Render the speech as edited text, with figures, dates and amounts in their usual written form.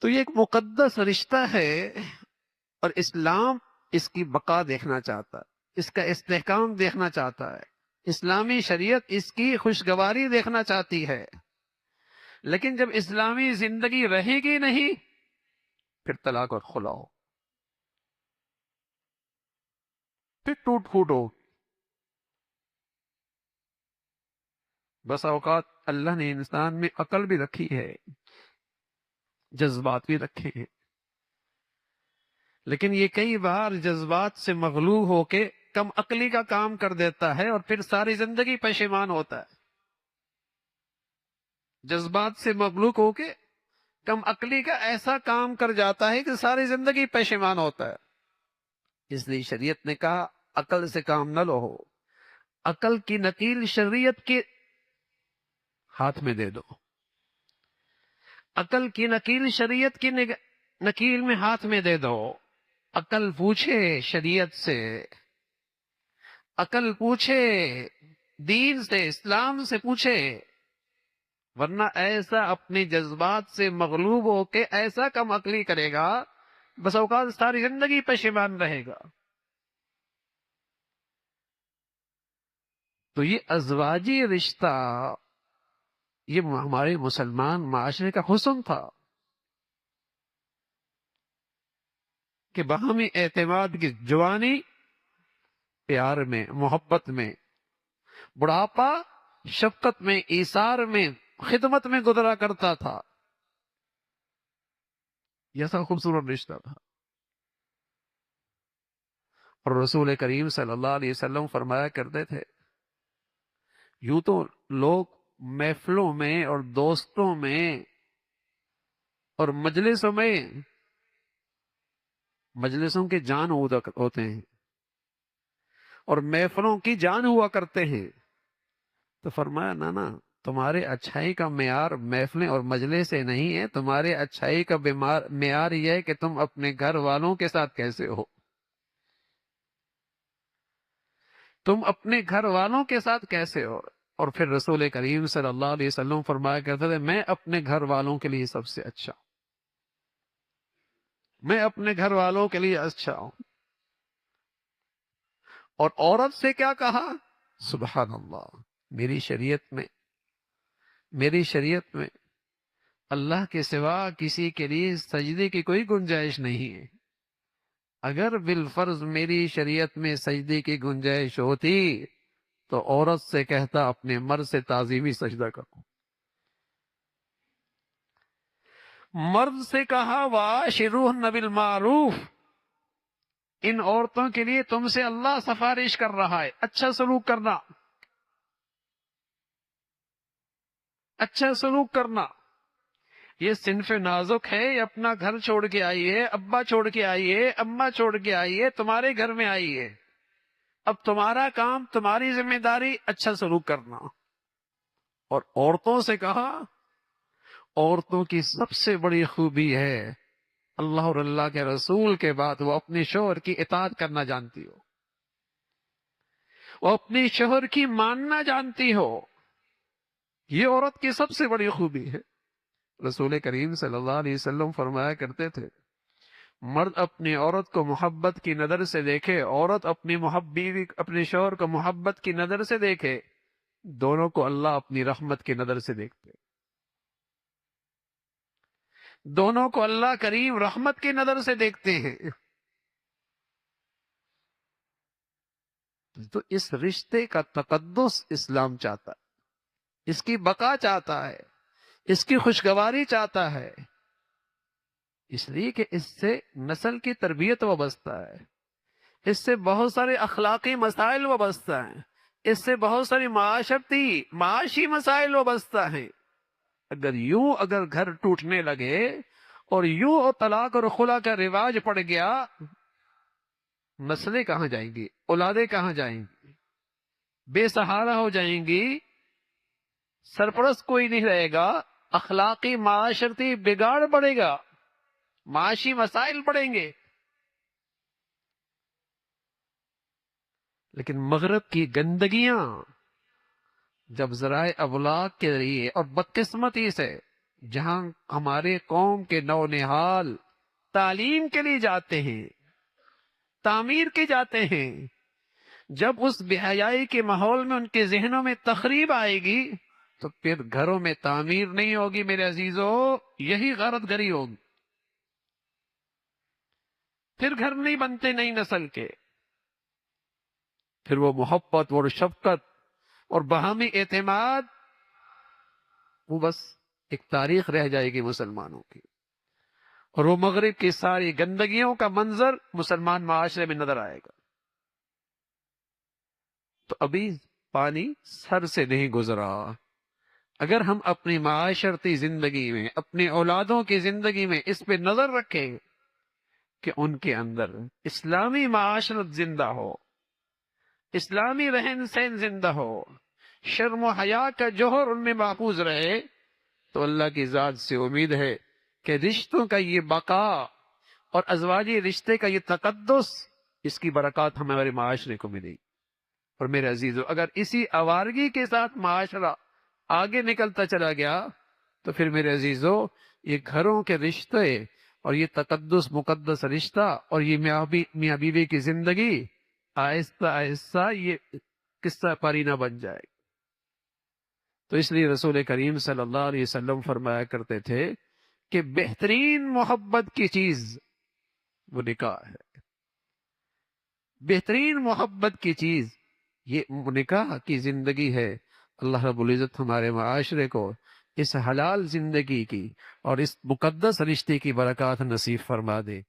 تو یہ ایک مقدس رشتہ ہے، اور اسلام اس کی بقا دیکھنا چاہتا ہے، اس کا استحکام دیکھنا چاہتا ہے، اسلامی شریعت اس کی خوشگواری دیکھنا چاہتی ہے۔ لیکن جب اسلامی زندگی رہے گی نہیں، پھر طلاق اور خلا ہو، پھر ٹوٹ پھوٹ ہو۔ بس اوقات اللہ نے انسان میں عقل بھی رکھی ہے، جذبات بھی رکھے ہیں، لیکن یہ کئی بار جذبات سے مغلوب ہو کے کم عقلی کا کام کر دیتا ہے، اور پھر ساری زندگی پشیمان ہوتا ہے۔ جذبات سے مغلوب ہو کے کم عقلی کا ایسا کام کر جاتا ہے کہ ساری زندگی پشیمان ہوتا ہے۔ اس لیے شریعت نے کہا عقل سے کام نہ لو، عقل کی نکیل شریعت کے ہاتھ میں دے دو، عقل کی نکیل شریعت کی نکیل میں ہاتھ میں دے دو۔ عقل پوچھے شریعت سے، عقل پوچھے دین سے، اسلام سے پوچھے، ورنہ ایسا اپنے جذبات سے مغلوب ہو کے ایسا کم عقلی کرے گا، بس اوقات ساری زندگی پشیمان رہے گا۔ تو یہ ازواجی رشتہ، یہ ہمارے مسلمان معاشرے کا حسن تھا کہ باہمی اعتماد کی جوانی پیار میں، محبت میں، بڑھاپا شفقت میں، ایثار میں، خدمت میں گزرا کرتا تھا۔ یہ ایسا خوبصورت رشتہ تھا۔ اور رسول کریم صلی اللہ علیہ وسلم فرمایا کرتے تھے، یوں تو لوگ محفلوں میں اور دوستوں میں اور مجلسوں کے جان ہوتے ہیں، اور محفلوں کی جان ہوا کرتے ہیں، تو فرمایا نا، تمہارے اچھائی کا معیار محفلیں اور مجلس سے نہیں ہے، تمہارے اچھائی کا معیار یہ ہے کہ تم اپنے گھر والوں کے ساتھ کیسے ہو، تم اپنے گھر والوں کے ساتھ کیسے ہو۔ اور پھر رسول کریم صلی اللہ علیہ وسلم فرمایا کرتے تھے، میں اپنے گھر والوں کے لیے سب سے اچھا ہوں، میں اپنے گھر والوں کے لیے اچھا ہوں۔ اور عورت سے کیا کہا؟ سبحان اللہ، میری شریعت میں اللہ کے سوا کسی کے لیے سجدے کی کوئی گنجائش نہیں ہے۔ اگر بالفرض میری شریعت میں سجدے کی گنجائش ہوتی تو عورت سے کہتا اپنے مرد سے تعظیمی سجدہ کرو۔ مرد سے کہا وَعَاشِرُوهُنَّ بِالْمَعْرُوفِ، ان عورتوں کے لیے تم سے اللہ سفارش کر رہا ہے، اچھا سلوک کرنا، اچھا سلوک کرنا۔ یہ صنف نازک ہے، یہ اپنا گھر چھوڑ کے آئی ہے، ابا چھوڑ کے آئی ہے، اماں چھوڑ کے آئی ہے، تمہارے گھر میں آئی ہے، اب تمہارا کام، تمہاری ذمہ داری اچھا سلوک کرنا۔ اور عورتوں سے کہا، عورتوں کی سب سے بڑی خوبی ہے اللہ اور اللہ کے رسول کے بعد وہ اپنے شوہر کی اطاعت کرنا جانتی ہو، وہ اپنے شوہر کی ماننا جانتی ہو، یہ عورت کی سب سے بڑی خوبی ہے۔ رسول کریم صلی اللہ علیہ وسلم فرمایا کرتے تھے، مرد اپنی عورت کو محبت کی نظر سے دیکھے، عورت اپنے شوہر کو محبت کی نظر سے دیکھے، دونوں کو اللہ اپنی رحمت کی نظر سے دیکھتے، دونوں کو اللہ کریم رحمت کی نظر سے دیکھتے ہیں۔ تو اس رشتے کا تقدس اسلام چاہتا ہے، اس کی بقا چاہتا ہے، اس کی خوشگواری چاہتا ہے، اس لیے کہ اس سے نسل کی تربیت وابستہ ہے، اس سے بہت سارے اخلاقی مسائل وابستہ ہیں، اس سے بہت ساری معاشی مسائل وابستہ ہیں۔ اگر گھر ٹوٹنے لگے اور یوں طلاق اور خلا کا رواج پڑ گیا، نسلیں کہاں جائیں گی، اولادیں کہاں جائیں گی، بے سہارا ہو جائیں گی، سرپرست کوئی نہیں رہے گا، اخلاقی معاشرتی بگاڑ بڑھے گا، معاشی مسائل بڑھیں گے۔ لیکن مغرب کی گندگیاں جب ذرائع ابلاغ کے ذریعے اور بدقسمتی سے جہاں ہمارے قوم کے نونہال تعلیم کے لیے جاتے ہیں، تعمیر کے جاتے ہیں، جب اس بے حیائی کے ماحول میں ان کے ذہنوں میں تخریب آئے گی تو پھر گھروں میں تعمیر نہیں ہوگی میرے عزیزو، یہی غارت گری ہوگی، پھر گھر نہیں بنتے نئی نسل کے، پھر وہ محبت اور شفقت اور باہمی اعتماد وہ بس ایک تاریخ رہ جائے گی مسلمانوں کی، اور وہ مغرب کی ساری گندگیوں کا منظر مسلمان معاشرے میں نظر آئے گا۔ تو ابھی پانی سر سے نہیں گزرا، اگر ہم اپنی معاشرتی زندگی میں، اپنی اولادوں کی زندگی میں اس پہ نظر رکھیں کہ ان کے اندر اسلامی معاشرت زندہ ہو، اسلامی رہن سہن زندہ ہو، شرم و حیا کا جوہر ان میں محفوظ رہے، تو اللہ کی ذات سے امید ہے کہ رشتوں کا یہ بقا اور ازواجی رشتے کا یہ تقدس، اس کی برکات ہمارے معاشرے کو ملے گی۔ اور میرے عزیزو، اگر اسی آوارگی کے ساتھ معاشرہ آگے نکلتا چلا گیا تو پھر میرے عزیزو یہ گھروں کے رشتے اور یہ تقدس مقدس رشتہ اور یہ میاں بیوی کی زندگی آہستہ آہستہ یہ قصہ پارینہ بن جائے۔ تو اس لیے رسول کریم صلی اللہ علیہ وسلم فرمایا کرتے تھے کہ بہترین محبت کی چیز وہ نکاح ہے، بہترین محبت کی چیز یہ نکاح کی زندگی ہے۔ اللہ رب العزت ہمارے معاشرے کو اس حلال زندگی کی اور اس مقدس رشتے کی برکات نصیب فرما دے۔